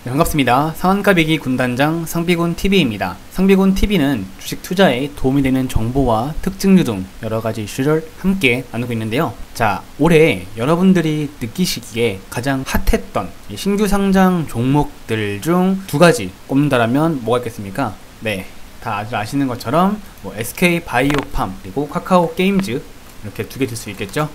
네, 반갑습니다. 상한가배기 군단장 상비군TV입니다. 상비군TV는 주식 투자에 도움이 되는 정보와 특징류 등 여러가지 이슈를 함께 나누고 있는데요. 자, 올해 여러분들이 느끼시기에 가장 핫했던 신규 상장 종목들 중 두 가지 꼽는다라면 뭐가 있겠습니까? 네, 다 아주 아시는 것처럼 SK바이오팜 그리고 카카오게임즈 이렇게 두 개 될 수 있겠죠.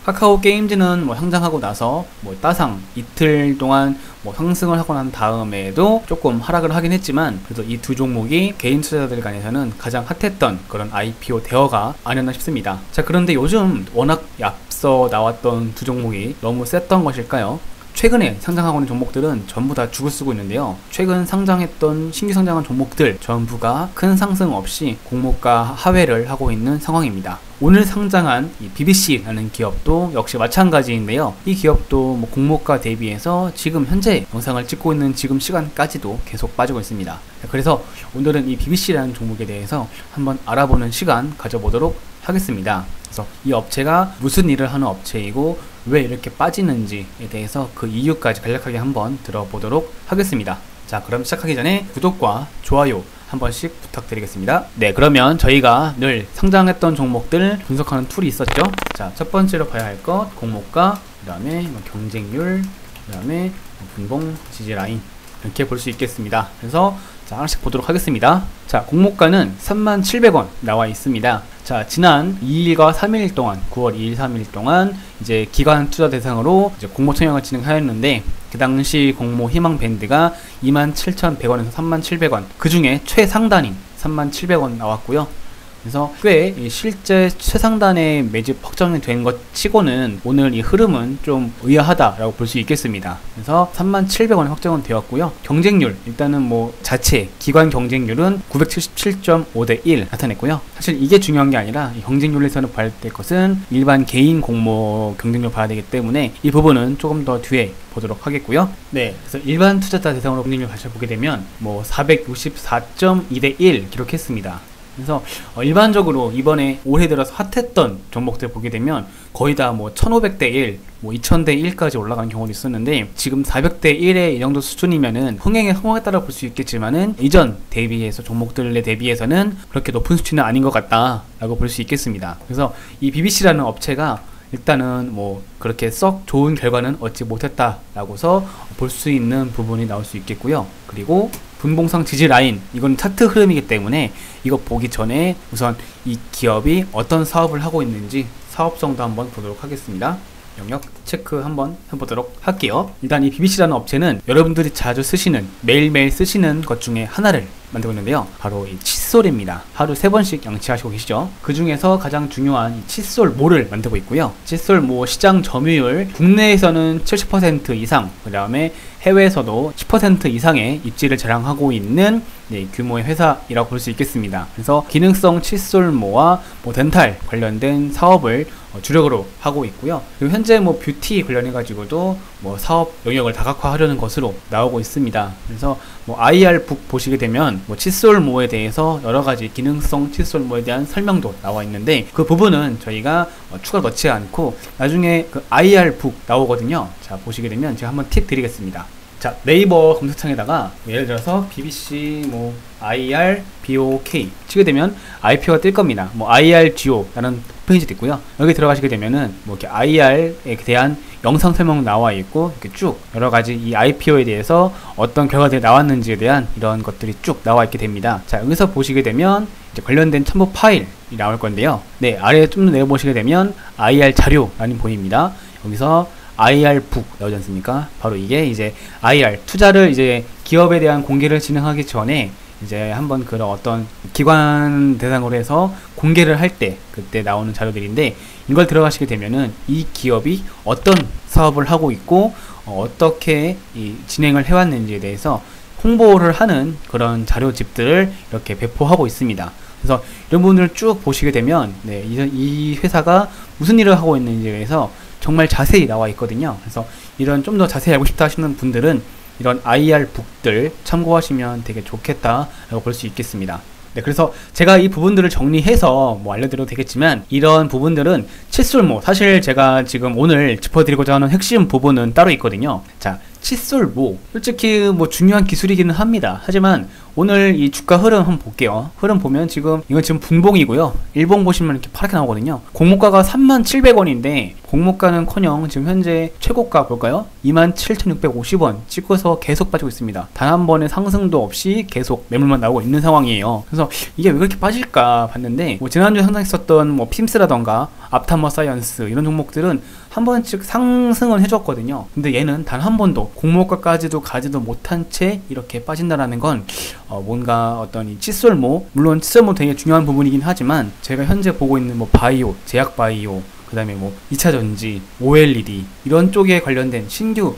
카카오게임즈는 상장하고 나서 따상 이틀 동안 상승을 하고 난 다음에도 조금 하락을 하긴 했지만, 그래도 이 두 종목이 개인 투자자들 간에서는 가장 핫했던 그런 IPO 대어가 아니었나 싶습니다. 자, 그런데 요즘 워낙 앞서 나왔던 두 종목이 너무 셌던 것일까요? 최근에 상장하고 있는 종목들은 전부 다 죽을 쓰고 있는데요. 최근 상장했던 신규 상장한 종목들 전부가 큰 상승 없이 공모가 하회를 하고 있는 상황입니다. 오늘 상장한 이 BBC라는 기업도 역시 마찬가지인데요. 이 기업도 공모가 대비해서 지금 현재 영상을 찍고 있는 지금 시간까지도 계속 빠지고 있습니다. 그래서 오늘은 이 BBC라는 종목에 대해서 한번 알아보는 시간 가져보도록 하겠습니다. 그래서 이 업체가 무슨 일을 하는 업체이고 왜 이렇게 빠지는지에 대해서 그 이유까지 간략하게 한번 들어보도록 하겠습니다. 자, 그럼 시작하기 전에 구독과 좋아요 한 번씩 부탁드리겠습니다. 네, 그러면 저희가 늘 상장했던 종목들 분석하는 툴이 있었죠. 자, 첫 번째로 봐야 할 것 공모가, 그 다음에 경쟁률, 그 다음에 분봉 지지 라인 이렇게 볼 수 있겠습니다. 그래서 자, 하나씩 보도록 하겠습니다. 자, 공모가는 37,000원 나와 있습니다. 자, 지난 2일과 3일 동안 9월 2일 3일 동안 이제 기관 투자 대상으로 이제 공모 청약을 진행하였는데, 그 당시 공모 희망 밴드가 27,100원에서 37,000원, 그 중에 최상단인 37,000원 나왔고요. 그래서 꽤 실제 최상단의 매집 확정이 된 것 치고는 오늘 이 흐름은 좀 의아하다라고 볼 수 있겠습니다. 그래서 37,000원이 확정은 되었고요. 경쟁률, 일단은 자체 기관 경쟁률은 977.5 대 1 나타냈고요. 사실 이게 중요한 게 아니라 이 경쟁률에서는 봐야 될 것은 일반 개인 공모 경쟁률 봐야 되기 때문에 이 부분은 조금 더 뒤에 보도록 하겠고요. 네, 그래서 일반 투자자 대상으로 경쟁률 다시 보게 되면 464.2 대 1 기록했습니다. 그래서 일반적으로 이번에 올해 들어서 핫했던 종목들 보게 되면 거의 다 1500대 1, 2000대 1까지 올라간 경우도 있었는데, 지금 400대 1의 이 정도 수준이면은 흥행의 성공에 따라 볼 수 있겠지만은 이전 대비해서 종목들에 대비해서는 그렇게 높은 수치는 아닌 것 같다라고 볼 수 있겠습니다. 그래서 이 BBC라는 업체가 일단은 그렇게 썩 좋은 결과는 얻지 못했다라고서 볼 수 있는 부분이 나올 수 있겠고요. 그리고 분봉상 지지 라인, 이건 차트 흐름이기 때문에 이거 보기 전에 우선 이 기업이 어떤 사업을 하고 있는지 사업성도 한번 보도록 하겠습니다. 영역 체크 한번 해보도록 할게요. 일단 이 BBC라는 업체는 여러분들이 자주 쓰시는, 매일매일 쓰시는 것 중에 하나를 만들고 있는데요. 바로 이 칫솔입니다. 하루 3번씩 양치하시고 계시죠? 그 중에서 가장 중요한 이 칫솔모를 만들고 있고요. 칫솔모 시장 점유율 국내에서는 70% 이상, 그 다음에 해외에서도 10% 이상의 입지를 자랑하고 있는 규모의 회사이라고 볼 수 있겠습니다. 그래서 기능성 칫솔모와 덴탈 관련된 사업을 주력으로 하고 있고요. 그리고 현재 뷰티 관련해가지고도 사업 영역을 다각화하려는 것으로 나오고 있습니다. 그래서 IR북 보시게 되면 칫솔모에 대해서 여러가지 기능성 칫솔모에 대한 설명도 나와 있는데, 그 부분은 저희가 추가 넣지 않고 나중에 그 IR북 나오거든요. 자, 보시게 되면 제가 한번 팁 드리겠습니다. 자, 네이버 검색창에다가 예를 들어서 BBC IRBOK 치게 되면 IPO가 뜰 겁니다. IRGO라는 페이지도 있고요. 여기 들어가시게 되면은 이렇게 IR에 대한 영상 설명 나와 있고, 이렇게 쭉 여러가지 이 IPO에 대해서 어떤 결과들이 나왔는지에 대한 이런 것들이 쭉 나와 있게 됩니다. 자, 여기서 보시게 되면 이제 관련된 첨부 파일이 나올 건데요. 네, 아래에 좀 더 내려보시게 되면 IR 자료라는 보입니다. 여기서 IR북 나오지 않습니까? 바로 이게 이제 IR 투자를 이제 기업에 대한 공개를 진행하기 전에 이제 한번 그런 어떤 기관 대상으로 해서 공개를 할 때 그때 나오는 자료들인데, 이걸 들어가시게 되면은 이 기업이 어떤 사업을 하고 있고 어떻게 진행을 해왔는지에 대해서 홍보를 하는 그런 자료집들을 이렇게 배포하고 있습니다. 그래서 이런 부분을 쭉 보시게 되면 이 회사가 무슨 일을 하고 있는지에 대해서 정말 자세히 나와 있거든요. 그래서 이런 좀 더 자세히 알고 싶다 하시는 분들은 이런 IR북들 참고하시면 되게 좋겠다라고 볼 수 있겠습니다. 네, 그래서 제가 이 부분들을 정리해서 알려드려도 되겠지만, 이런 부분들은 칫솔모, 사실 제가 지금 오늘 짚어드리고자 하는 핵심 부분은 따로 있거든요. 자, 칫솔모, 솔직히 뭐 중요한 기술이기는 합니다. 하지만 오늘 이 주가 흐름 한번 볼게요. 흐름 보면 지금 이건 지금 분봉이고요. 일봉 보시면 이렇게 파랗게 나오거든요. 공모가가 37,000원인데 공모가는커녕 지금 현재 최고가 볼까요? 27,650원 찍고서 계속 빠지고 있습니다. 단 한 번의 상승도 없이 계속 매물만 나오고 있는 상황이에요. 그래서 이게 왜 그렇게 빠질까 봤는데, 뭐 지난주에 상승했었던 뭐 핌스라던가 앞타머 사이언스 이런 종목들은 한 번씩 상승은 해줬거든요. 근데 얘는 단 한 번도 공모가까지도 가지도 못한 채 이렇게 빠진다라는 건 뭔가 어떤 이 칫솔모, 물론 칫솔모 되게 중요한 부분이긴 하지만 제가 현재 보고 있는 뭐 바이오, 제약 바이오, 그 다음에 뭐 2차전지, OLED 이런 쪽에 관련된 신규,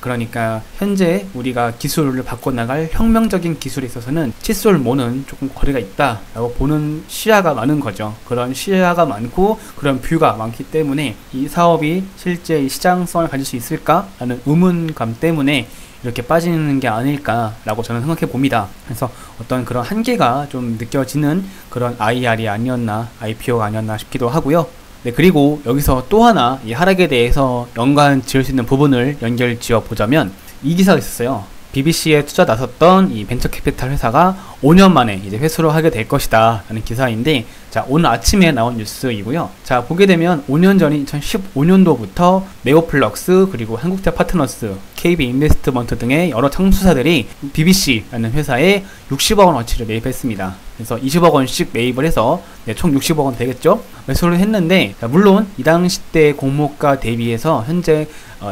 그러니까 현재 우리가 기술을 바꿔나갈 혁명적인 기술에 있어서는 칫솔모는 조금 거리가 있다라고 보는 시야가 많은 거죠. 그런 시야가 많고 그런 뷰가 많기 때문에 이 사업이 실제 시장성을 가질 수 있을까라는 의문감 때문에 이렇게 빠지는 게 아닐까라고 저는 생각해 봅니다. 그래서 어떤 그런 한계가 좀 느껴지는 그런 IR이 아니었나, IPO가 아니었나 싶기도 하고요. 네, 그리고 여기서 또 하나 이 하락에 대해서 연관 지을 수 있는 부분을 연결 지어 보자면 이 기사가 있었어요. BBC에 투자 나섰던 이 벤처캐피탈 회사가 5년 만에 이제 회수를 하게 될 것이다 라는 기사인데, 자, 오늘 아침에 나온 뉴스이고요. 자, 보게 되면 5년 전인 2015년도부터 네오플럭스, 그리고 한국대 파트너스, KB 인베스트먼트 등의 여러 창수사들이 BBC라는 회사에 60억 원어치를 매입했습니다. 그래서 20억 원씩 매입을 해서 총 60억 원 되겠죠? 매수를 했는데, 자, 물론 이 당시 때 공모가 대비해서 현재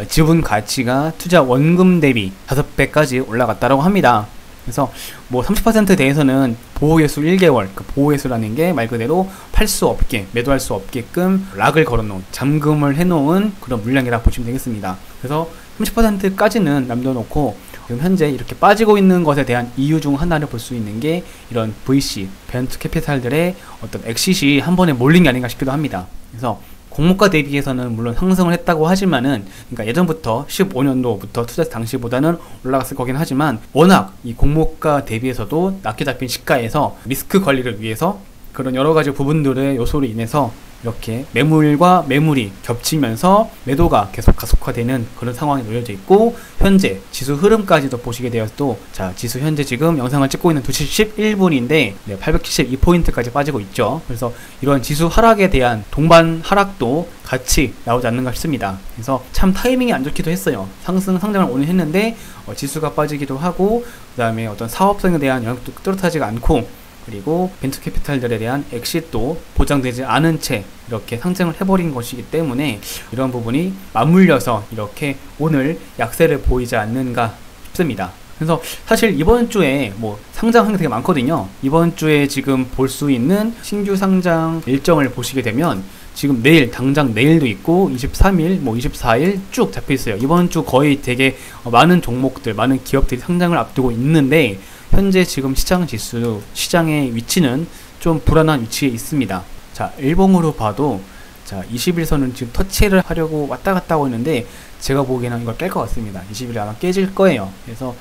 지분 가치가 투자 원금 대비 5배까지 올라갔다고 합니다. 그래서 뭐 30% 대해서는 보호예수 1개월, 그 보호예수라는 게 말 그대로 팔 수 없게, 매도할 수 없게끔 락을 걸어놓은, 잠금을 해놓은 그런 물량이라 보시면 되겠습니다. 그래서 30%까지는 남겨놓고 지금 현재 이렇게 빠지고 있는 것에 대한 이유 중 하나를 볼 수 있는 게 이런 VC, 벤처 캐피탈들의 어떤 엑시시 한 번에 몰린 게 아닌가 싶기도 합니다. 그래서 공모가 대비해서는 물론 상승을 했다고 하지만은, 그러니까 예전부터 15년도부터 투자 당시보다는 올라갔을 거긴 하지만 워낙 이 공모가 대비해서도 낮게 잡힌 시가에서 리스크 관리를 위해서 그런 여러 가지 부분들의 요소로 인해서 이렇게 매물과 매물이 겹치면서 매도가 계속 가속화되는 그런 상황이 놓여져 있고, 현재 지수 흐름까지도 보시게 되어도, 자, 지수 현재 지금 영상을 찍고 있는 2시 11분인데 872포인트까지 빠지고 있죠. 그래서 이런 지수 하락에 대한 동반 하락도 같이 나오지 않는가 싶습니다. 그래서 참 타이밍이 안 좋기도 했어요. 상장을 오늘 했는데 지수가 빠지기도 하고, 그 다음에 어떤 사업성에 대한 영역도 뚜렷하지가 않고, 그리고 벤처 캐피탈들에 대한 엑시트도 보장되지 않은 채 이렇게 상장을 해버린 것이기 때문에 이런 부분이 맞물려서 이렇게 오늘 약세를 보이지 않는가 싶습니다. 그래서 사실 이번 주에 뭐 상장한 게 되게 많거든요. 이번 주에 지금 볼 수 있는 신규 상장 일정을 보시게 되면 지금 내일, 당장 내일도 있고 23일, 뭐 24일 쭉 잡혀 있어요. 이번 주 거의 되게 많은 종목들, 많은 기업들이 상장을 앞두고 있는데, 현재 지금 시장 지수, 시장의 위치는 좀 불안한 위치에 있습니다. 자, 일봉으로 봐도, 자, 21선은 지금 터치를 하려고 왔다 갔다 하고 있는데, 제가 보기에는 이걸 깰 것 같습니다. 20일에 아마 깨질 거예요. 그래서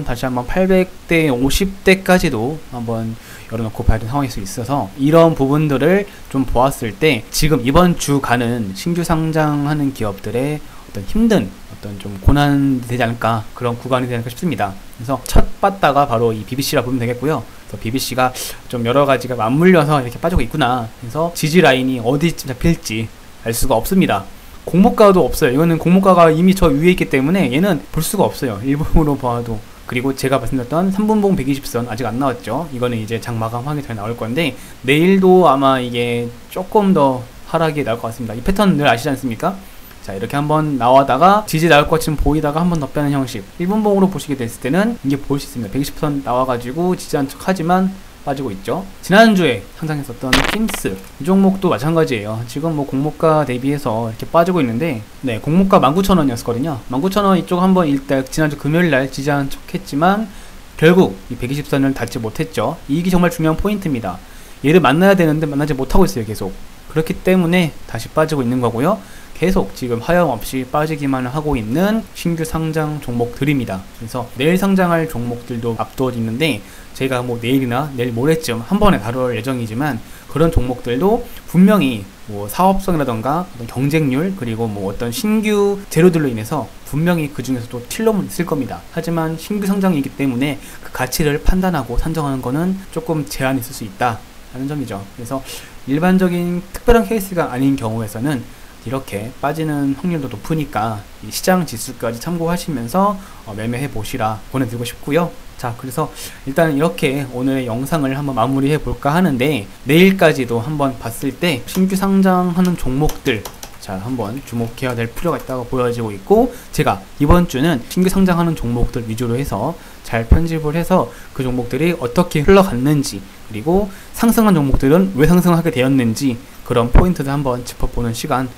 다시 한번 800대, 50대까지도 한번 열어놓고 봐야 되는 상황일 수 있어서, 이런 부분들을 좀 보았을 때 지금 이번 주 가는 신규 상장하는 기업들의 어떤 힘든, 어떤 좀 고난이 되지 않을까, 그런 구간이 되지 않을까 싶습니다. 그래서 첫 빠따가 바로 이 BBC라 보면 되겠고요. 그래서 BBC가 좀 여러 가지가 맞물려서 이렇게 빠지고 있구나. 그래서 지지 라인이 어디쯤 잡힐지 알 수가 없습니다. 공모가도 없어요. 이거는 공모가가 이미 저 위에 있기 때문에 얘는 볼 수가 없어요. 일본으로 봐도. 그리고 제가 말씀드렸던 3분봉 120선 아직 안 나왔죠. 이거는 이제 장 마감하기 전에 나올 건데, 내일도 아마 이게 조금 더 하락이 나올 것 같습니다. 이 패턴 늘 아시지 않습니까? 자, 이렇게 한번 나와다가 지지 나올 것처럼 보이다가 한번 더 빼는 형식. 1분봉으로 보시게 됐을 때는 이게 보일 수 있습니다. 120선 나와가지고 지지한 척 하지만 빠지고 있죠. 지난주에 상장했었던 킴스, 이 종목도 마찬가지예요. 지금 뭐 공모가 대비해서 이렇게 빠지고 있는데, 네, 공모가 19,000원이었거든요. 19,000원 이쪽 한번 일단 지난주 금요일날 지지한 척 했지만 결국 이 120선을 닿지 못했죠. 이게 정말 중요한 포인트입니다. 얘를 만나야 되는데 만나지 못하고 있어요. 계속. 그렇기 때문에 다시 빠지고 있는 거고요. 계속 지금 하염없이 빠지기만 하고 있는 신규 상장 종목들입니다. 그래서 내일 상장할 종목들도 앞두어 있는데, 제가 뭐 내일이나 내일 모레쯤 한 번에 다룰 예정이지만 그런 종목들도 분명히 뭐 사업성이라던가 어떤 경쟁률 그리고 뭐 어떤 신규 재료들로 인해서 분명히 그 중에서도 틸럼은 있을 겁니다. 하지만 신규 상장이기 때문에 그 가치를 판단하고 산정하는 거는 조금 제한이 있을 수 있다 하는 점이죠. 그래서 일반적인 특별한 케이스가 아닌 경우에서는 이렇게 빠지는 확률도 높으니까 이 시장 지수까지 참고하시면서 매매해 보시라 권해드리고 싶고요. 자, 그래서 일단 이렇게 오늘의 영상을 한번 마무리해 볼까 하는데, 내일까지도 한번 봤을 때 신규 상장하는 종목들 자 한번 주목해야 될 필요가 있다고 보여지고 있고, 제가 이번 주는 신규 상장하는 종목들 위주로 해서 잘 편집을 해서 그 종목들이 어떻게 흘러갔는지, 그리고 상승한 종목들은 왜 상승하게 되었는지 그런 포인트를 한번 짚어보는 시간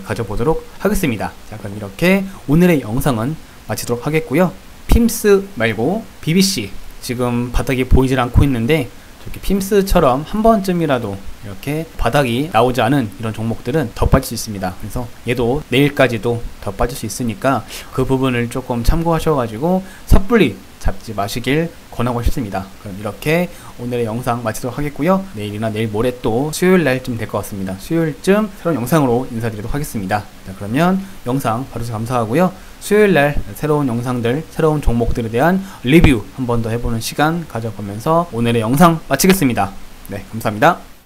가져보도록 하겠습니다. 자, 그럼 이렇게 오늘의 영상은 마치도록 하겠고요. 핌스 말고 BBC 지금 바닥이 보이질 않고 있는데, 저기 핌스처럼 한 번쯤이라도 이렇게 바닥이 나오지 않은 이런 종목들은 더 빠질 수 있습니다. 그래서 얘도 내일까지도 더 빠질 수 있으니까 그 부분을 조금 참고하셔가지고 섣불리 잡지 마시길 권하고 싶습니다. 그럼 이렇게 오늘의 영상 마치도록 하겠고요. 내일이나 내일 모레 또 수요일 날쯤 될 것 같습니다. 수요일쯤 새로운 영상으로 인사드리도록 하겠습니다. 자, 그러면 영상 봐주셔서 감사하고요. 수요일 날 새로운 영상들, 새로운 종목들에 대한 리뷰 한 번 더 해보는 시간 가져보면서 오늘의 영상 마치겠습니다. 네, 감사합니다.